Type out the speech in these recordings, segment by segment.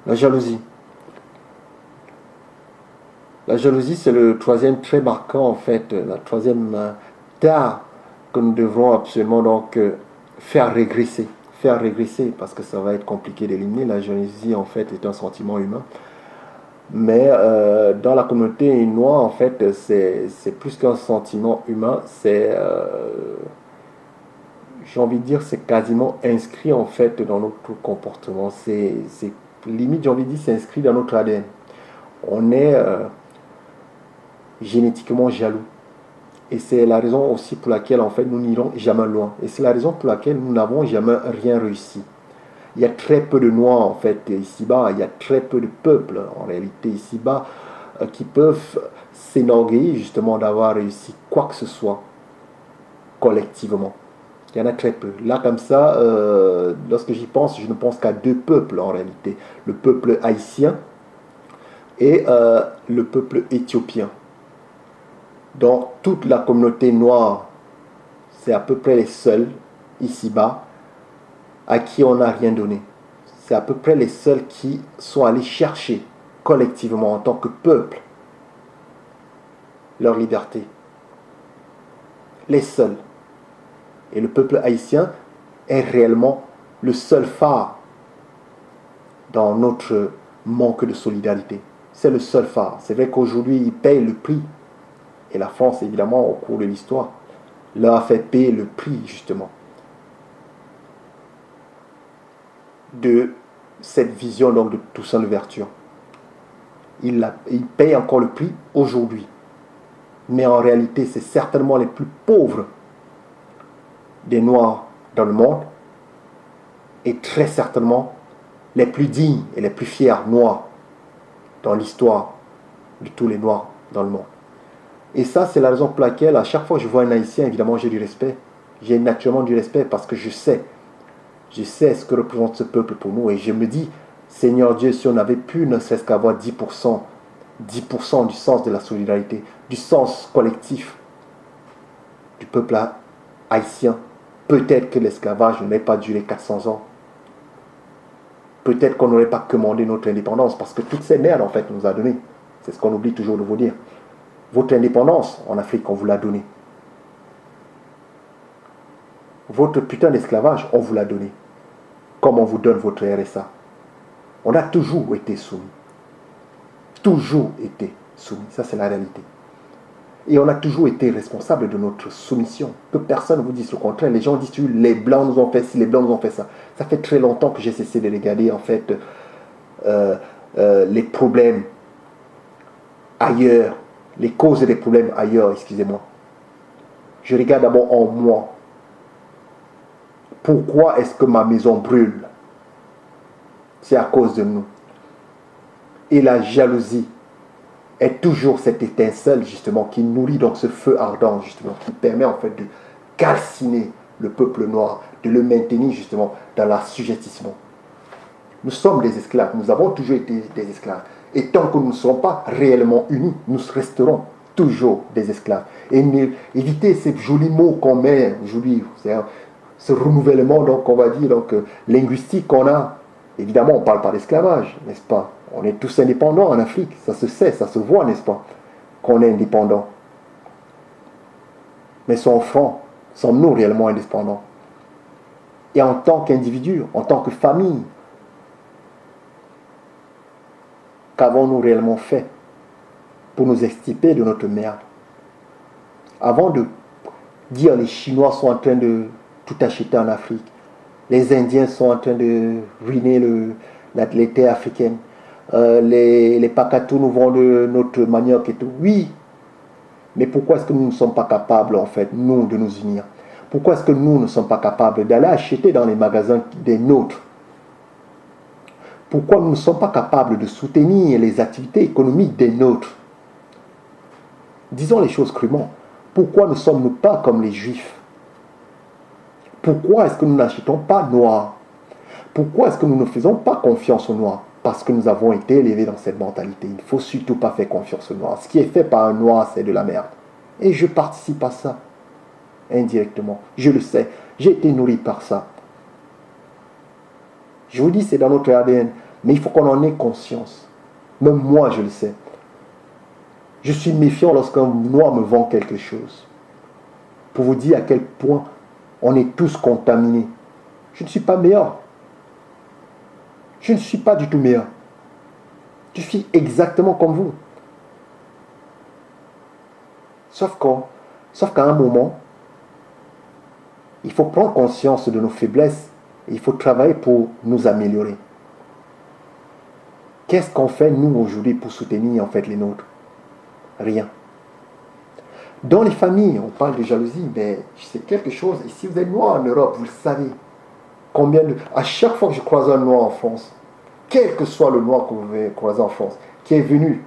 La jalousie. La jalousie, c'est le troisième trait marquant, en fait, la troisième tare que nous devrons absolument donc faire régresser. Faire régresser, parce que ça va être compliqué d'éliminer. La jalousie, en fait, est un sentiment humain. Mais dans la communauté noire, en fait, c'est plus qu'un sentiment humain, j'ai envie de dire, c'est quasiment inscrit, en fait, dans notre comportement. C'est limite, j'ai envie de dire, c'est inscrit dans notre ADN. On est génétiquement jaloux. Et c'est la raison aussi pour laquelle, en fait, nous n'irons jamais loin. Et c'est la raison pour laquelle nous n'avons jamais rien réussi. Il y a très peu de Noirs, en fait, ici-bas. Il y a très peu de peuples, en réalité, ici-bas, qui peuvent s'énorgueillir, justement, d'avoir réussi quoi que ce soit, collectivement. Il y en a très peu. Là, comme ça, lorsque j'y pense, je ne pense qu'à deux peuples, en réalité. Le peuple haïtien et le peuple éthiopien. Donc, toute la communauté noire, c'est à peu près les seuls, ici-bas, à qui on n'a rien donné. C'est à peu près les seuls qui sont allés chercher, collectivement, en tant que peuple, leur liberté. Les seuls. Et le peuple haïtien est réellement le seul phare dans notre manque de solidarité. C'est le seul phare. C'est vrai qu'aujourd'hui, ils payent le prix. Et la France, évidemment, au cours de l'histoire, leur a fait payer le prix, justement, de cette vision donc, de Toussaint Louverture. Ils payent encore le prix aujourd'hui. Mais en réalité, c'est certainement les plus pauvres des Noirs dans le monde et très certainement les plus dignes et les plus fiers Noirs dans l'histoire de tous les Noirs dans le monde. Et ça, c'est la raison pour laquelle, à chaque fois que je vois un Haïtien, évidemment, j'ai du respect. J'ai naturellement du respect parce que je sais ce que représente ce peuple pour nous. Et je me dis, Seigneur Dieu, si on avait pu ne serait-ce qu'avoir 10% du sens de la solidarité, du sens collectif du peuple haïtien, peut-être que l'esclavage n'aurait pas duré 400 ans. Peut-être qu'on n'aurait pas commandé notre indépendance parce que toutes ces merdes, en fait, nous a donné. C'est ce qu'on oublie toujours de vous dire. Votre indépendance en Afrique, on vous l'a donnée. Votre putain d'esclavage, on vous l'a donné. Comme on vous donne votre RSA. On a toujours été soumis. Toujours été soumis. Ça, c'est la réalité. Et on a toujours été responsable de notre soumission. Que personne ne vous dise le contraire. Les gens disent, les Blancs nous ont fait ci, les Blancs nous ont fait ça. Ça fait très longtemps que j'ai cessé de regarder, en fait, les problèmes ailleurs. Les causes des problèmes ailleurs, excusez-moi. Je regarde d'abord en moi. Pourquoi est-ce que ma maison brûle? C'est à cause de nous. Et la jalousie est toujours cette étincelle, justement, qui nourrit donc ce feu ardent, justement, qui permet en fait de calciner le peuple noir, de le maintenir, justement, dans l'assujettissement. Nous sommes des esclaves, nous avons toujours été des esclaves. Et tant que nous ne serons pas réellement unis, nous resterons toujours des esclaves. Et éviter ces jolis mots qu'on met aujourd'hui, ce renouvellement, donc, on va dire, donc, linguistique qu'on a. Évidemment, on ne parle pas d'esclavage, n'est-ce pas? On est tous indépendants en Afrique, ça se sait, ça se voit, n'est-ce pas? Qu'on est indépendants. Mais sommes-nous réellement indépendants? Et en tant qu'individu, en tant que famille, qu'avons-nous réellement fait pour nous extirper de notre merde? Avant de dire les Chinois sont en train de tout acheter en Afrique, les Indiens sont en train de ruiner les terres africaines, les Pacatous nous vendent notre manioc et tout. Oui, mais pourquoi est-ce que nous ne sommes pas capables, en fait, nous, de nous unir? Pourquoi est-ce que nous ne sommes pas capables d'aller acheter dans les magasins des nôtres? Pourquoi nous ne sommes pas capables de soutenir les activités économiques des nôtres? Disons les choses crûment. Pourquoi ne sommes-nous pas comme les Juifs? Pourquoi est-ce que nous n'achetons pas noir? Pourquoi est-ce que nous ne faisons pas confiance aux Noirs? Parce que nous avons été élevés dans cette mentalité. Il ne faut surtout pas faire confiance aux Noirs. Ce qui est fait par un Noir, c'est de la merde. Et je participe à ça, indirectement. Je le sais. J'ai été nourri par ça. Je vous dis, c'est dans notre ADN. Mais il faut qu'on en ait conscience. Même moi, je le sais. Je suis méfiant lorsqu'un noir me vend quelque chose. Pour vous dire à quel point on est tous contaminés. Je ne suis pas meilleur. Je ne suis pas du tout meilleur. Je suis exactement comme vous. Sauf qu'à un moment, il faut prendre conscience de nos faiblesses et il faut travailler pour nous améliorer. Qu'est-ce qu'on fait, nous, aujourd'hui, pour soutenir, en fait, les nôtres? Rien. Dans les familles, on parle de jalousie, mais c'est quelque chose, et si vous êtes noir en Europe, vous le savez, à chaque fois que je croise un noir en France, quel que soit le noir que vous avez croisé en France, qui est venu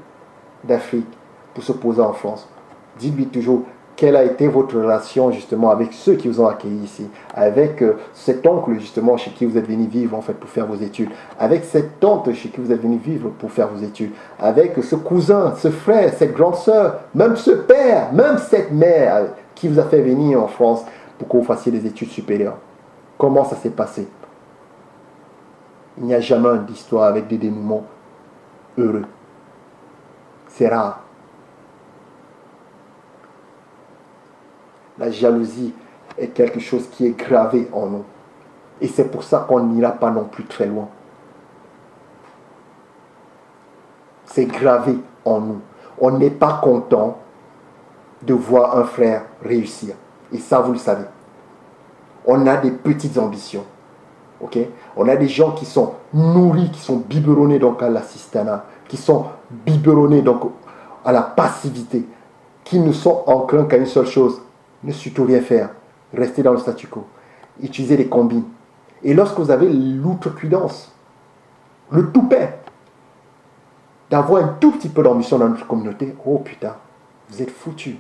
d'Afrique pour se poser en France, dites-lui toujours quelle a été votre relation justement avec ceux qui vous ont accueillis ici, avec cet oncle justement chez qui vous êtes venu vivre en fait pour faire vos études, avec cette tante chez qui vous êtes venu vivre pour faire vos études, avec ce cousin, ce frère, cette grande sœur, même ce père, même cette mère qui vous a fait venir en France pour que vous fassiez des études supérieures. Comment ça s'est passé? Il n'y a jamais d'histoire avec des dénouements heureux. C'est rare. La jalousie est quelque chose qui est gravé en nous. Et c'est pour ça qu'on n'ira pas non plus très loin. C'est gravé en nous. On n'est pas content de voir un frère réussir. Et ça, vous le savez. On a des petites ambitions. Okay? On a des gens qui sont nourris, qui sont biberonnés donc à l'assistanat, qui sont biberonnés donc à la passivité, qui ne sont enclins qu'à une seule chose: ne surtout rien faire, rester dans le statu quo, utiliser les combines. Et lorsque vous avez l'outrecuidance, le toupet, d'avoir un tout petit peu d'ambition dans notre communauté, oh putain, vous êtes foutus.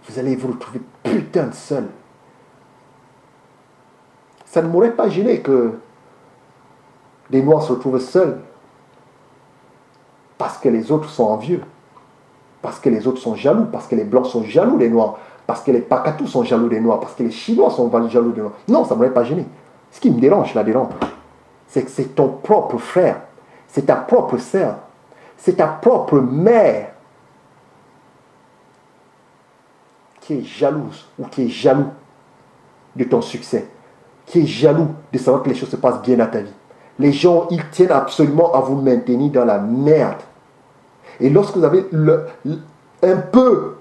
Vous allez vous retrouver putain de seul. Ça ne m'aurait pas gêné que des Noirs se retrouvent seuls parce que les autres sont envieux, parce que les autres sont jaloux, parce que les Blancs sont jaloux des Noirs, parce que les Pacatous sont jaloux des Noirs, parce que les Chinois sont jaloux des Noirs. Non, ça ne m'aurait pas gêné. Ce qui me dérange là-dedans, c'est que c'est ton propre frère, c'est ta propre sœur, c'est ta propre mère qui est jalouse ou qui est jaloux de ton succès, qui est jaloux de savoir que les choses se passent bien dans ta vie. Les gens, ils tiennent absolument à vous maintenir dans la merde. Et lorsque vous avez un peu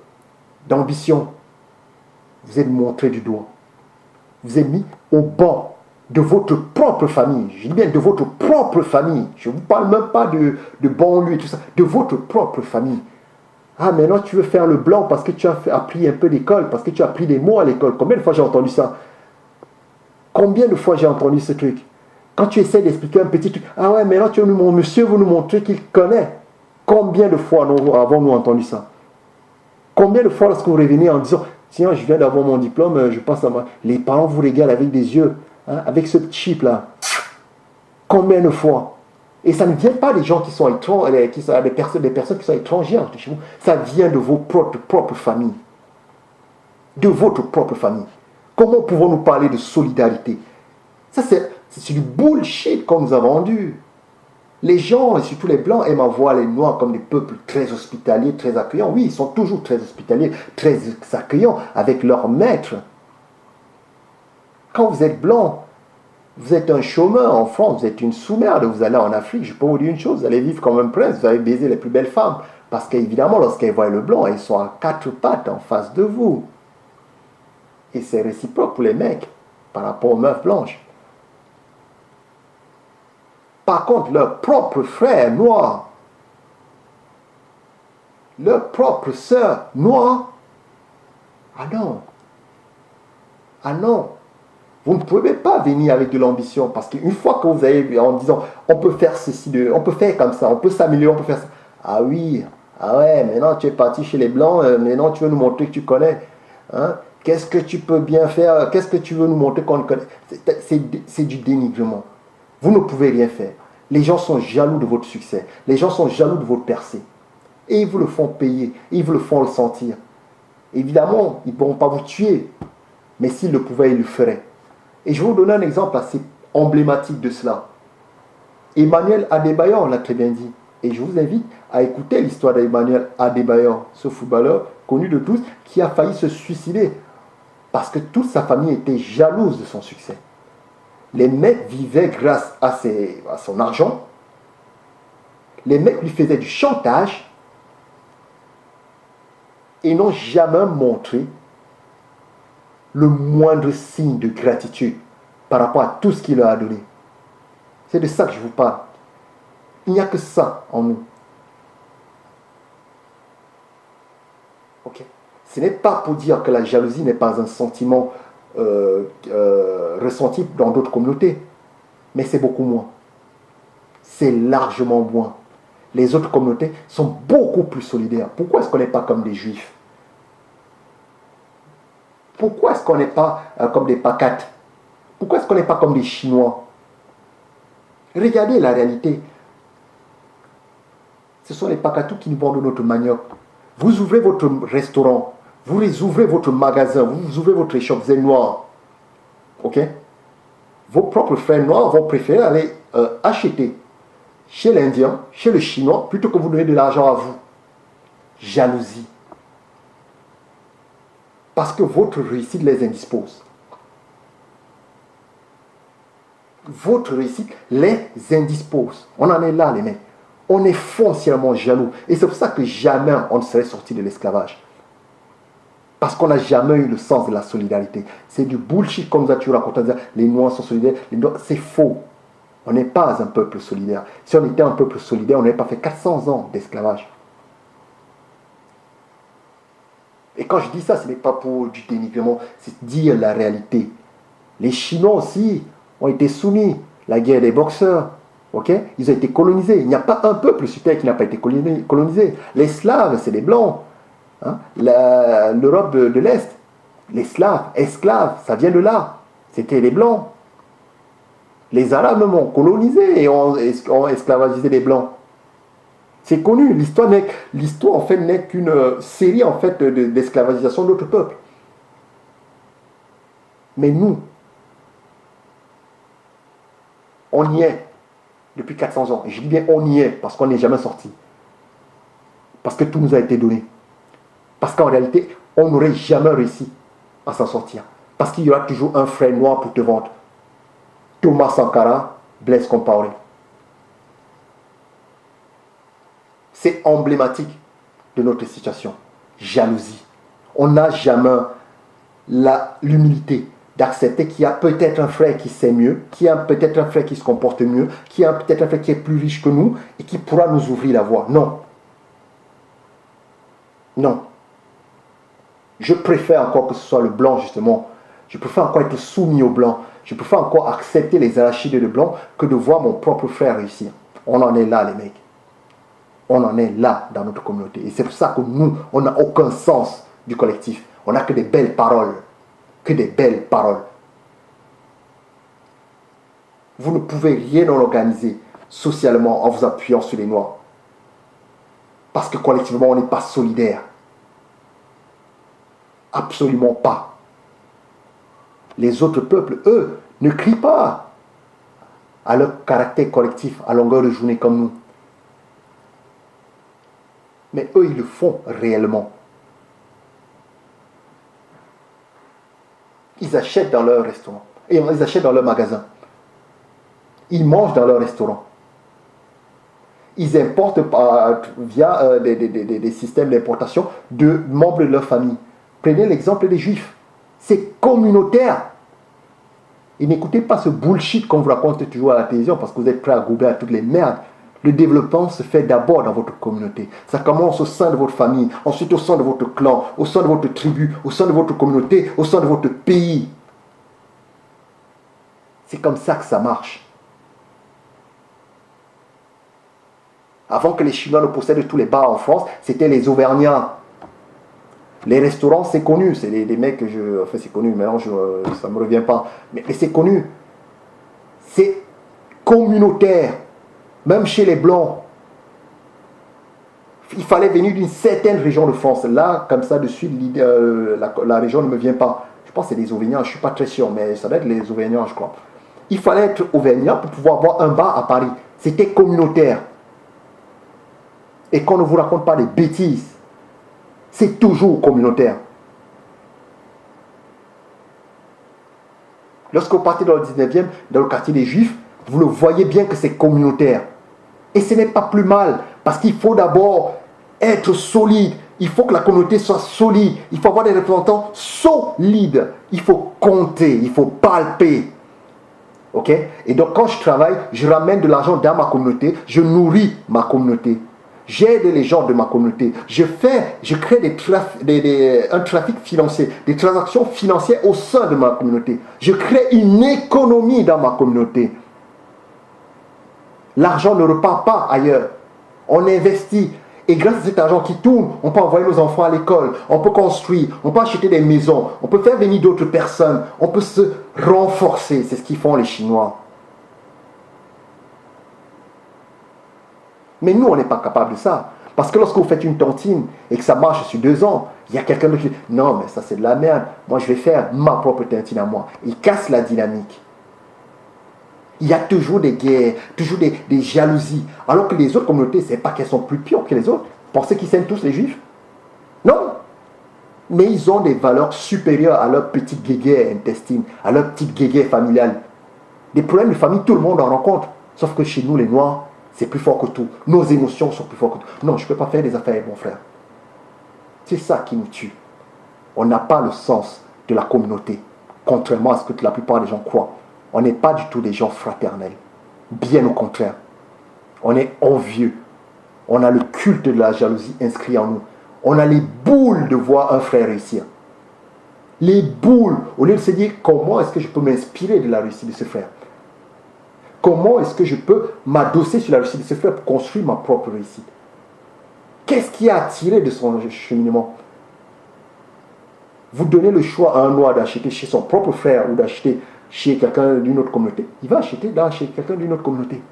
d'ambition, vous êtes montré du doigt. Vous êtes mis au banc de votre propre famille. Je dis bien de votre propre famille. Je ne vous parle même pas de banlieue et tout ça. De votre propre famille. Ah, maintenant tu veux faire le blanc parce que tu as appris un peu d'école, parce que tu as appris des mots à l'école. Combien de fois j'ai entendu ça? Combien de fois j'ai entendu ce truc? Quand tu essaies d'expliquer un petit truc, ah ouais, maintenant tu veux mon monsieur vous nous montrer qu'il connaît. Combien de fois avons-nous entendu ça? Combien de fois lorsque vous revenez en disant, tiens, je viens d'avoir mon diplôme, je pense à moi. Les parents vous regardent avec des yeux, hein, avec ce chip là. Combien de fois? Et ça ne vient pas des gens qui sont étrangers, des personnes qui sont étrangères chez vous. Ça vient de vos propres familles. De votre propre famille. Comment pouvons-nous parler de solidarité? Ça, c'est du bullshit qu'on nous a vendu. Les gens, et surtout les Blancs, aiment voir les Noirs comme des peuples très hospitaliers, très accueillants. Oui, ils sont toujours très hospitaliers, très accueillants avec leurs maîtres. Quand vous êtes Blanc, vous êtes un chômeur en France, vous êtes une sous-merde, vous allez en Afrique, je peux vous dire une chose, vous allez vivre comme un prince, vous allez baiser les plus belles femmes. Parce qu'évidemment, lorsqu'elles voient le Blanc, ils sont à quatre pattes en face de vous. Et c'est réciproque pour les mecs par rapport aux meufs blanches. Par contre, leur propre frère noir, leur propre sœur noire, ah non, ah non, vous ne pouvez pas venir avec de l'ambition parce qu'une fois que vous avez en disant on peut faire ceci, on peut faire comme ça, on peut s'améliorer, on peut faire ça. Ah oui, ah ouais, maintenant tu es parti chez les Blancs, maintenant tu veux nous montrer que tu connais. Hein? Qu'est-ce que tu peux bien faire? Qu'est-ce que tu veux nous montrer qu'on connaît? C'est du dénigrement. Vous ne pouvez rien faire. Les gens sont jaloux de votre succès. Les gens sont jaloux de votre percée. Et ils vous le font payer. Ils vous le font ressentir. Évidemment, ils ne pourront pas vous tuer. Mais s'ils le pouvaient, ils le feraient. Et je vais vous donner un exemple assez emblématique de cela. Emmanuel Adebayor l'a très bien dit. Et je vous invite à écouter l'histoire d'Emmanuel Adebayor, ce footballeur connu de tous, qui a failli se suicider parce que toute sa famille était jalouse de son succès. Les mecs vivaient grâce à son argent. Les mecs lui faisaient du chantage et n'ont jamais montré le moindre signe de gratitude par rapport à tout ce qu'il leur a donné. C'est de ça que je vous parle. Il n'y a que ça en nous. Ok. Ce n'est pas pour dire que la jalousie n'est pas un sentiment ressenti dans d'autres communautés, mais c'est beaucoup moins. C'est largement moins. Les autres communautés sont beaucoup plus solidaires. Pourquoi est-ce qu'on n'est pas comme les Juifs? Pourquoi est-ce qu'on n'est pas comme des Pakates? Pourquoi est-ce qu'on n'est pas comme des Chinois? Regardez la réalité. Ce sont les Pakatous qui nous vendent notre manioc. Vous ouvrez votre restaurant, vous ouvrez votre magasin, vous ouvrez votre shop, vous êtes noir. Ok? Vos propres frères noirs vont préférer aller acheter chez l'Indien, chez le Chinois, plutôt que vous donner de l'argent à vous. Jalousie. Parce que votre réussite les indispose. Votre réussite les indispose. On en est là, les mecs. On est foncièrement jaloux. Et c'est pour ça que jamais on ne serait sorti de l'esclavage. Parce qu'on n'a jamais eu le sens de la solidarité. C'est du bullshit comme ça, tu racontes. Les Noirs sont solidaires. C'est faux. On n'est pas un peuple solidaire. Si on était un peuple solidaire, on n'aurait pas fait 400 ans d'esclavage. Et quand je dis ça, ce n'est pas pour du dénigrement, c'est dire la réalité. Les Chinois aussi ont été soumis. La guerre des boxeurs, ok? Ils ont été colonisés. Il n'y a pas un peuple sur Terre qui n'a pas été colonisé. Les Slaves, c'est des Blancs. Hein? L'Europe de l'Est, les Slaves, esclaves, ça vient de là. C'était les Blancs. Les Arabes même ont colonisé et ont esclavagisé les Blancs. C'est connu. L'histoire en fait n'est qu'une série en fait d'esclavagisation d'autres peuples. Mais nous, on y est depuis 400 ans. Et je dis bien on y est parce qu'on n'est jamais sorti. Parce que tout nous a été donné. Parce qu'en réalité, on n'aurait jamais réussi à s'en sortir. Parce qu'il y aura toujours un frère noir pour te vendre. Thomas Sankara, Blaise Compaoré. C'est emblématique de notre situation. Jalousie. On n'a jamais l'humilité d'accepter qu'il y a peut-être un frère qui sait mieux, qu'il y a peut-être un frère qui se comporte mieux, qu'il y a peut-être un frère qui est plus riche que nous et qui pourra nous ouvrir la voie. Non. Non. Je préfère encore que ce soit le blanc, justement. Je préfère encore être soumis au blanc. Je préfère encore accepter les arachides de blanc que de voir mon propre frère réussir. On en est là, les mecs. On en est là dans notre communauté. Et c'est pour ça que nous, on n'a aucun sens du collectif. On n'a que des belles paroles. Que des belles paroles. Vous ne pouvez rien organiser socialement en vous appuyant sur les Noirs. Parce que collectivement, on n'est pas solidaire. Absolument pas. Les autres peuples, eux, ne crient pas à leur caractère collectif à longueur de journée comme nous. Mais eux, ils le font réellement. Ils achètent dans leur restaurant. Et ils achètent dans leur magasin. Ils mangent dans leur restaurant. Ils importent via des systèmes d'importation de membres de leur famille. Prenez l'exemple des Juifs. C'est communautaire. Et n'écoutez pas ce bullshit qu'on vous raconte toujours à la télévision parce que vous êtes prêts à gober à toutes les merdes. Le développement se fait d'abord dans votre communauté. Ça commence au sein de votre famille, ensuite au sein de votre clan, au sein de votre tribu, au sein de votre communauté, au sein de votre pays. C'est comme ça que ça marche. Avant que les Chinois ne possèdent tous les bars en France, c'était les Auvergnats. Les restaurants, c'est connu. C'est des mecs que je... Enfin, c'est connu, maintenant, ça ne me revient pas. Mais c'est connu. C'est communautaire. Même chez les Blancs. Il fallait venir d'une certaine région de France. Là, comme ça, de suite, la région ne me vient pas. Je pense que c'est les Auvergnats, je ne suis pas très sûr, mais ça doit être les Auvergnats, je crois. Il fallait être Auvergnat pour pouvoir avoir un bar à Paris. C'était communautaire. Et qu'on ne vous raconte pas des bêtises. C'est toujours communautaire. Lorsque vous partez dans le 19e, dans le quartier des Juifs, vous le voyez bien que c'est communautaire. Et ce n'est pas plus mal, parce qu'il faut d'abord être solide. Il faut que la communauté soit solide. Il faut avoir des représentants solides. Il faut compter, il faut palper. Ok? Et donc quand je travaille, je ramène de l'argent dans ma communauté, je nourris ma communauté. J'aide les gens de ma communauté. Je crée un trafic financier, des transactions financières au sein de ma communauté. Je crée une économie dans ma communauté. L'argent ne repart pas ailleurs. On investit. Et grâce à cet argent qui tourne, on peut envoyer nos enfants à l'école, on peut construire, on peut acheter des maisons, on peut faire venir d'autres personnes, on peut se renforcer. C'est ce qu'ils font les Chinois. Mais nous, on n'est pas capable de ça. Parce que lorsque vous faites une tontine et que ça marche sur 2 ans, il y a quelqu'un d'autre qui dit non, mais ça c'est de la merde. Moi, je vais faire ma propre tontine à moi. Il casse la dynamique. Il y a toujours des guerres, toujours des jalousies. Alors que les autres communautés, ce n'est pas qu'elles sont plus pures que les autres. Pensez qu'ils s'aiment tous les Juifs? Non. Mais ils ont des valeurs supérieures à leur petite guéguerre intestine, à leur petite guéguerre familiale. Des problèmes de famille, tout le monde en rencontre. Sauf que chez nous, les Noirs, c'est plus fort que tout. Nos émotions sont plus fortes que tout. Non, je ne peux pas faire des affaires avec mon frère. C'est ça qui nous tue. On n'a pas le sens de la communauté, contrairement à ce que la plupart des gens croient. On n'est pas du tout des gens fraternels. Bien au contraire. On est envieux. On a le culte de la jalousie inscrit en nous. On a les boules de voir un frère réussir. Les boules, au lieu de se dire comment est-ce que je peux m'inspirer de la réussite de ce frère. Comment est-ce que je peux m'adosser sur la réussite de ce frère pour construire ma propre réussite. Qu'est-ce qui a attiré de son cheminement? Vous donnez le choix à un noir d'acheter chez son propre frère ou d'acheter chez quelqu'un d'une autre communauté, il va acheter là chez quelqu'un d'une autre communauté.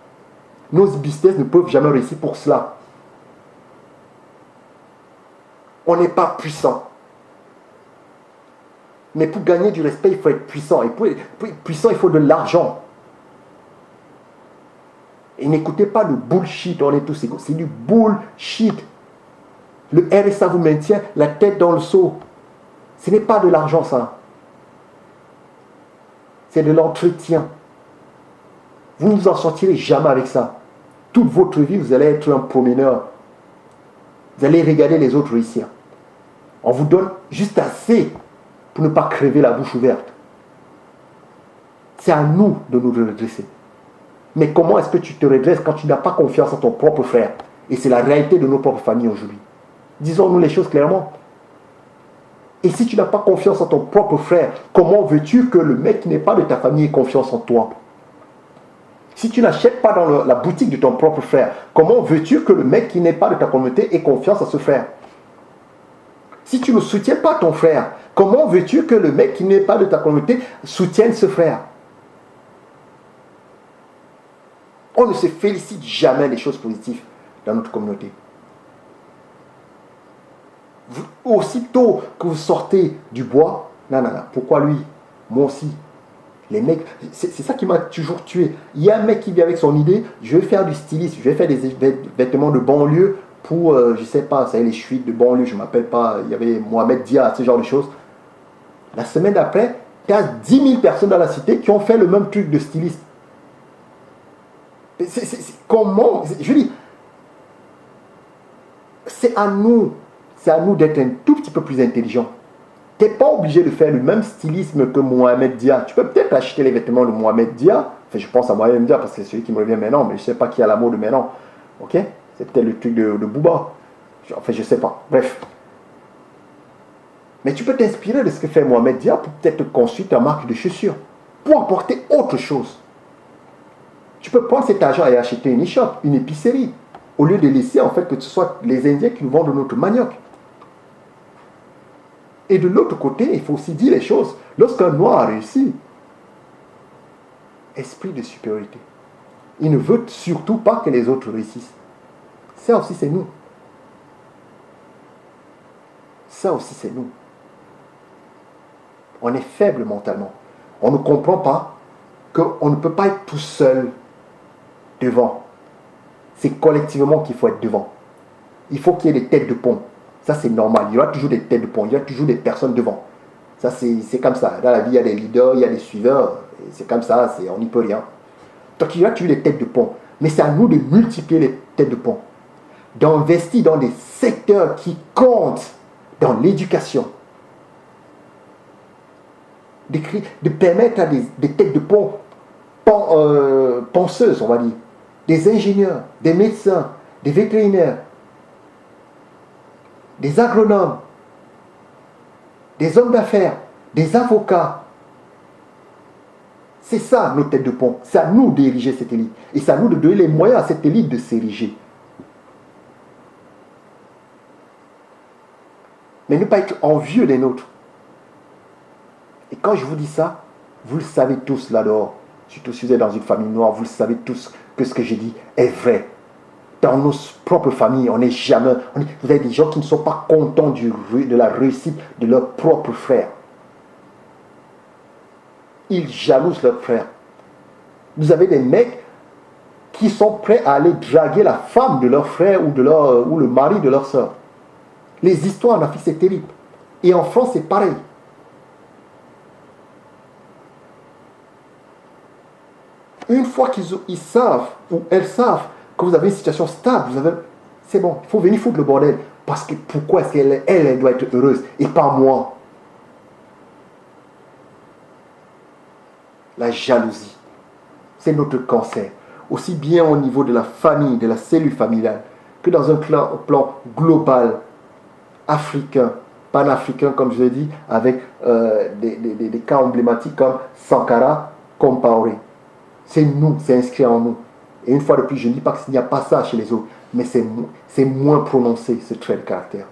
Nos business ne peuvent jamais réussir pour cela. On n'est pas puissant. Mais pour gagner du respect, il faut être puissant. Et pour être puissant, il faut de l'argent. Et n'écoutez pas le bullshit, on est tous égaux. C'est du bullshit. Le RSA vous maintient la tête dans le seau. Ce n'est pas de l'argent, ça. C'est de l'entretien. Vous ne vous en sortirez jamais avec ça. Toute votre vie, vous allez être un promeneur. Vous allez regarder les autres réussir. On vous donne juste assez pour ne pas crever la bouche ouverte. C'est à nous de nous redresser. Mais comment est-ce que tu te redresses quand tu n'as pas confiance en ton propre frère? Et c'est la réalité de nos propres familles aujourd'hui. Disons-nous les choses clairement. Et si tu n'as pas confiance en ton propre frère, comment veux-tu que le mec qui n'est pas de ta famille ait confiance en toi? Si tu n'achètes pas dans la boutique de ton propre frère, comment veux-tu que le mec qui n'est pas de ta communauté ait confiance en ce frère? Si tu ne soutiens pas ton frère, comment veux-tu que le mec qui n'est pas de ta communauté soutienne ce frère? On ne se félicite jamais des choses positives dans notre communauté. Aussitôt que vous sortez du bois, non, pourquoi lui? Moi aussi. Les mecs, c'est ça qui m'a toujours tué. Il y a un mec qui vient avec son idée, je vais faire du stylisme, je vais faire des vêtements de banlieue pour, je ne sais pas, ça y est, les chouettes de banlieue, je ne m'appelle pas, il y avait Mohamed Dia, ce genre de choses. La semaine d'après, il y a 10 000 personnes dans la cité qui ont fait le même truc de styliste. Comment? Je dis, c'est à nous d'être un tout petit peu plus intelligents. Tu n'es pas obligé de faire le même stylisme que Mohamed Dia. Tu peux peut-être acheter les vêtements de Mohamed Dia. Enfin, je pense à Mohamed Dia parce que c'est celui qui me revient maintenant, mais je ne sais pas qui a la mode de maintenant. Ok? C'est peut-être le truc de Booba. Enfin, je ne sais pas. Bref. Mais tu peux t'inspirer de ce que fait Mohamed Dia pour peut-être construire ta marque de chaussures. Pour apporter autre chose. Tu peux prendre cet argent et acheter une e-shop, une épicerie. Au lieu de laisser en fait que ce soit les Indiens qui nous vendent notre manioc. Et de l'autre côté, il faut aussi dire les choses. Lorsqu'un noir a réussi, esprit de supériorité. Il ne veut surtout pas que les autres réussissent. Ça aussi, c'est nous. Ça aussi, c'est nous. On est faible mentalement. On ne comprend pas qu'on ne peut pas être tout seul devant. c'est collectivement qu'il faut être devant. Il faut qu'il y ait des têtes de pont. Ça, c'est normal. Il y aura toujours des têtes de pont. Il y aura toujours des personnes devant. Ça, c'est comme ça. Dans la vie, il y a des leaders, il y a des suiveurs. C'est comme ça, on n'y peut rien. Donc, il y aura toujours des têtes de pont. Mais c'est à nous de multiplier les têtes de pont. D'investir dans des secteurs qui comptent dans l'éducation. De permettre à des têtes de pont penseuses, on va dire, des ingénieurs, des médecins, des vétérinaires, des agronomes, des hommes d'affaires, des avocats. C'est ça nos têtes de pont. C'est à nous d'ériger cette élite. Et c'est à nous de donner les moyens à cette élite de s'ériger. Mais ne pas être envieux des nôtres. Et quand je vous dis ça, vous le savez tous là-dehors. Surtout si vous êtes dans une famille noire, vous le savez tous que ce que j'ai dit est vrai. Dans nos propres familles, on n'est jamais... vous avez des gens qui ne sont pas contents de la réussite de leurs propres frères. Ils jalousent leurs frères. Vous avez des mecs qui sont prêts à aller draguer la femme de leur frère ou le mari de leur soeur. Les histoires en Afrique, c'est terrible. Et en France, c'est pareil. Une fois qu'ils savent, ou elles savent, que vous avez une situation stable, c'est bon, il faut venir foutre le bordel. Parce que pourquoi est-ce qu'elle doit être heureuse et pas moi? La jalousie, c'est notre cancer. Aussi bien au niveau de la famille, de la cellule familiale, que dans un plan global, africain, panafricain, comme je l'ai dit, avec des cas emblématiques comme Sankara, Compaoré. C'est nous, c'est inscrit en nous. Et une fois de plus, je ne dis pas qu'il n'y a pas ça chez les autres, mais c'est moins prononcé, ce trait de caractère.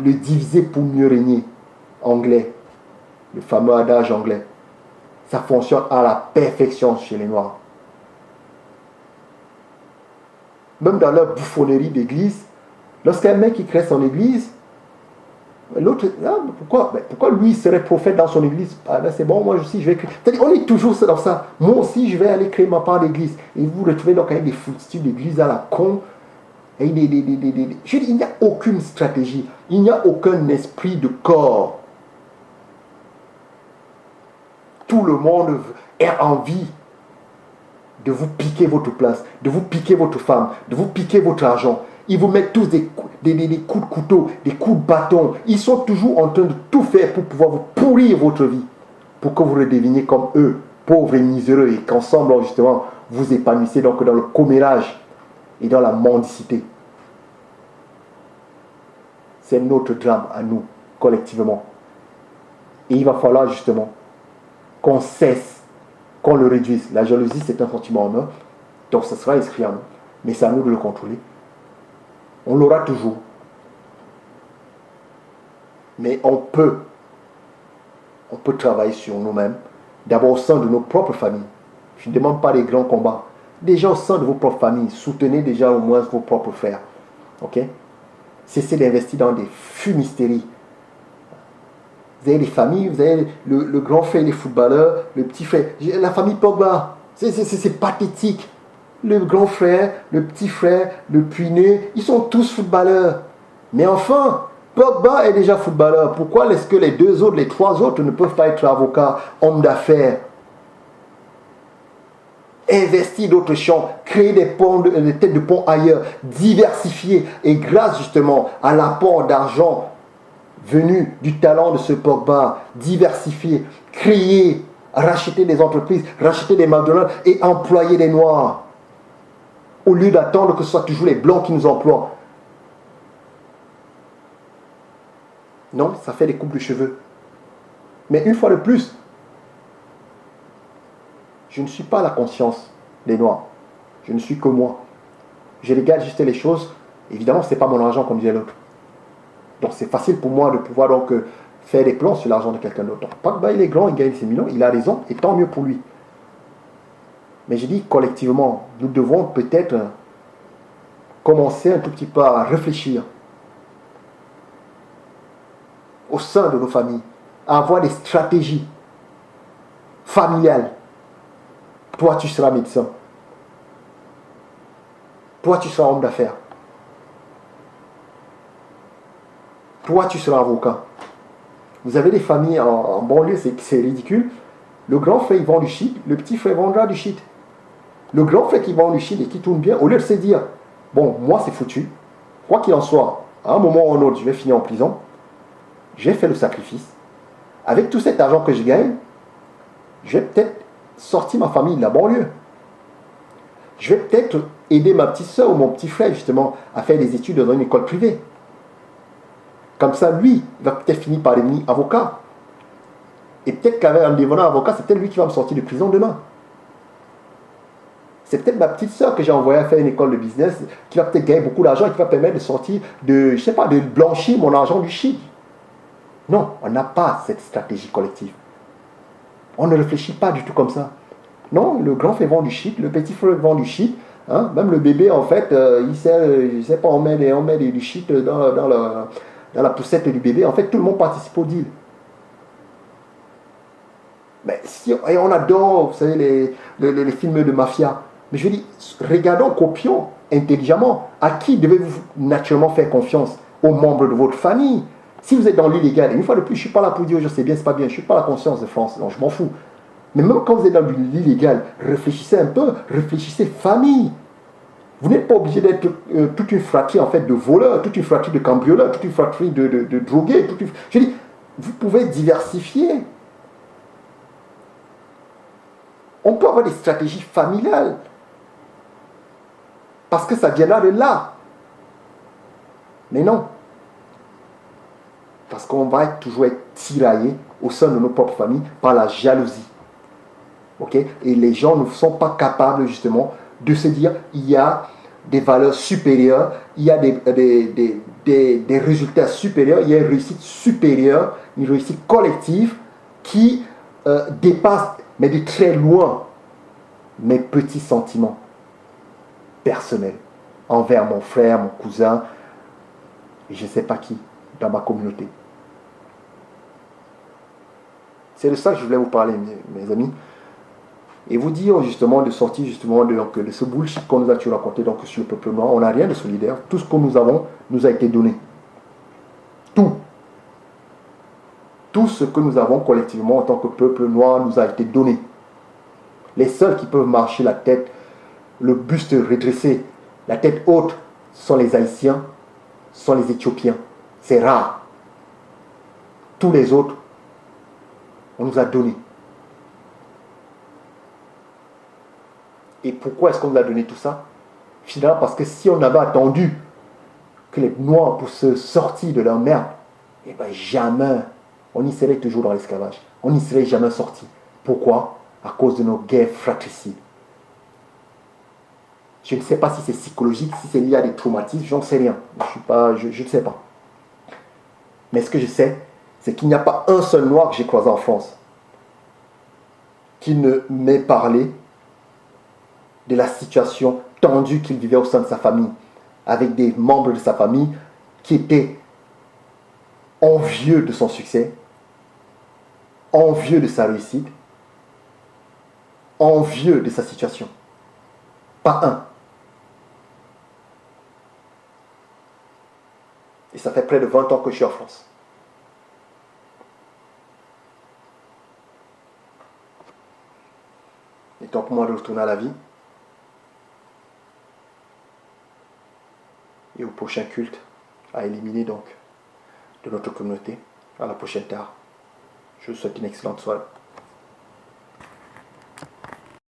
Le diviser pour mieux régner, anglais, le fameux adage anglais, ça fonctionne à la perfection chez les Noirs. Même dans leur bouffonnerie d'église, lorsqu'un mec qui crée son église, l'autre, pourquoi lui serait prophète dans son église? Ah ben c'est bon, moi aussi je vais créer. C'est-à-dire, on est toujours dans ça. Moi aussi je vais aller créer ma part d'église. Et vous vous retrouvez donc avec des foutitudes d'église à la con. Et je dis, il n'y a aucune stratégie. Il n'y a aucun esprit de corps. Tout le monde a envie de vous piquer votre place, de vous piquer votre femme, de vous piquer votre argent. Ils vous mettent tous des coups de couteau, des coups de bâton. Ils sont toujours en train de tout faire pour pouvoir vous pourrir votre vie. Pour que vous redeveniez comme eux, pauvres et miséreux, et qu'ensemble, justement, vous épanouissez donc dans le commérage et dans la mendicité. C'est notre drame à nous, collectivement. Et il va falloir justement qu'on cesse, qu'on le réduise. La jalousie, c'est un sentiment en nous, donc ça sera inscrit en nous. Mais c'est à nous de le contrôler. On l'aura toujours. Mais on peut travailler sur nous-mêmes, d'abord au sein de nos propres familles. Je ne demande pas des grands combats. Déjà au sein de vos propres familles, soutenez déjà au moins vos propres frères. Ok? Cessez d'investir dans des fumisteries. Vous avez les familles, vous avez le grand frère, les footballeurs, le petit frère. La famille Pogba, c'est pathétique. Le grand frère, le petit frère, le puiné, ils sont tous footballeurs. Mais enfin, Pogba est déjà footballeur. Pourquoi est-ce que les trois autres ne peuvent pas être avocats, hommes d'affaires? Investir d'autres champs, créer des têtes de pont ailleurs, diversifier. Et grâce justement à l'apport d'argent venu du talent de ce Pogba, diversifier, créer, racheter des entreprises, racheter des McDonald's et employer des Noirs. Au lieu d'attendre que ce soit toujours les Blancs qui nous emploient. Non, ça fait des coupes de cheveux. Mais une fois de plus, je ne suis pas la conscience des Noirs. Je ne suis que moi. Je regarde juste les choses. Évidemment, ce n'est pas mon argent comme disait l'autre. Donc c'est facile pour moi de pouvoir donc faire des plans sur l'argent de quelqu'un d'autre. Pogba, il est grand, il gagne ses millions, il a raison, et tant mieux pour lui. Mais je dis collectivement, nous devons peut-être commencer un tout petit peu à réfléchir au sein de nos familles, à avoir des stratégies familiales. Toi, tu seras médecin. Toi, tu seras homme d'affaires. Toi, tu seras avocat. Vous avez des familles en banlieue, c'est ridicule. Le grand frère, il vend du shit, le petit frère vendra du shit. Le grand frère qui vend du shit et qui tourne bien, au lieu de se dire, bon, moi, c'est foutu. Quoi qu'il en soit, à un moment ou à un autre, je vais finir en prison. J'ai fait le sacrifice. Avec tout cet argent que je gagne, je vais peut-être sortir ma famille de la banlieue. Je vais peut-être aider ma petite soeur ou mon petit frère, justement, à faire des études dans une école privée. Comme ça, lui, il va peut-être finir par devenir avocat. Et peut-être qu'en devenant avocat, c'est peut-être lui qui va me sortir de prison demain. C'est peut-être ma petite soeur que j'ai envoyée à faire une école de business qui va peut-être gagner beaucoup d'argent et qui va permettre de sortir de, je sais pas, de blanchir mon argent du shit. Non, on n'a pas cette stratégie collective. On ne réfléchit pas du tout comme ça. Non, le grand frère vend du shit, le petit frère vend du shit. Hein? Même le bébé, en fait, il sait pas, on met du shit dans la poussette du bébé. En fait, tout le monde participe au deal. Mais si, et on adore, vous savez, les films de mafia. Mais je dis, regardons, copions intelligemment. À qui devez-vous naturellement faire confiance? Aux membres de votre famille. Si vous êtes dans l'illégal, et une fois de plus, je ne suis pas là pour dire je sais bien, c'est pas bien, je ne suis pas la conscience de France, donc je m'en fous. Mais même quand vous êtes dans l'illégal, réfléchissez un peu, réfléchissez famille. Vous n'êtes pas obligé d'être toute une fratrie en fait de voleurs, toute une fratrie de cambrioleurs, toute une fratrie de drogués. Je dis, vous pouvez diversifier. On peut avoir des stratégies familiales. Parce que ça viendra de là. Mais non. Parce qu'on va toujours être tiraillé au sein de nos propres familles par la jalousie. Okay? Et les gens ne sont pas capables justement de se dire il y a des valeurs supérieures, il y a des résultats supérieurs, il y a une réussite supérieure, une réussite collective qui dépasse, mais de très loin, mes petits sentiments personnels envers mon frère, mon cousin, et je ne sais pas qui dans ma communauté. C'est de ça que je voulais vous parler, mes amis. Et vous dire justement de sortir justement de ce bullshit qu'on nous a toujours raconté donc, sur le peuple noir. On n'a rien de solidaire. Tout ce que nous avons nous a été donné. Tout. Tout ce que nous avons collectivement en tant que peuple noir nous a été donné. Les seuls qui peuvent marcher la tête, le buste redressé, la tête haute, sont les Haïtiens, sont les Éthiopiens. C'est rare. Tous les autres, on nous a donné. Et pourquoi est-ce qu'on nous a donné tout ça? Finalement, parce que si on avait attendu que les Noirs pour se sortir de leur merde, eh bien jamais, on y serait toujours dans l'esclavage. On n'y serait jamais sorti. Pourquoi? À cause de nos guerres fratricides. Je ne sais pas si c'est psychologique, si c'est lié à des traumatismes, j'en sais rien. Je ne sais pas. Mais ce que je sais, c'est qu'il n'y a pas un seul Noir que j'ai croisé en France qui ne m'ait parlé de la situation tendue qu'il vivait au sein de sa famille, avec des membres de sa famille qui étaient envieux de son succès, envieux de sa réussite, envieux de sa situation. Pas un. Et ça fait près de 20 ans que je suis en France. Il est temps pour moi de retourner à la vie. Et au prochain culte à éliminer donc de notre communauté, à la prochaine tard. Je vous souhaite une excellente soirée.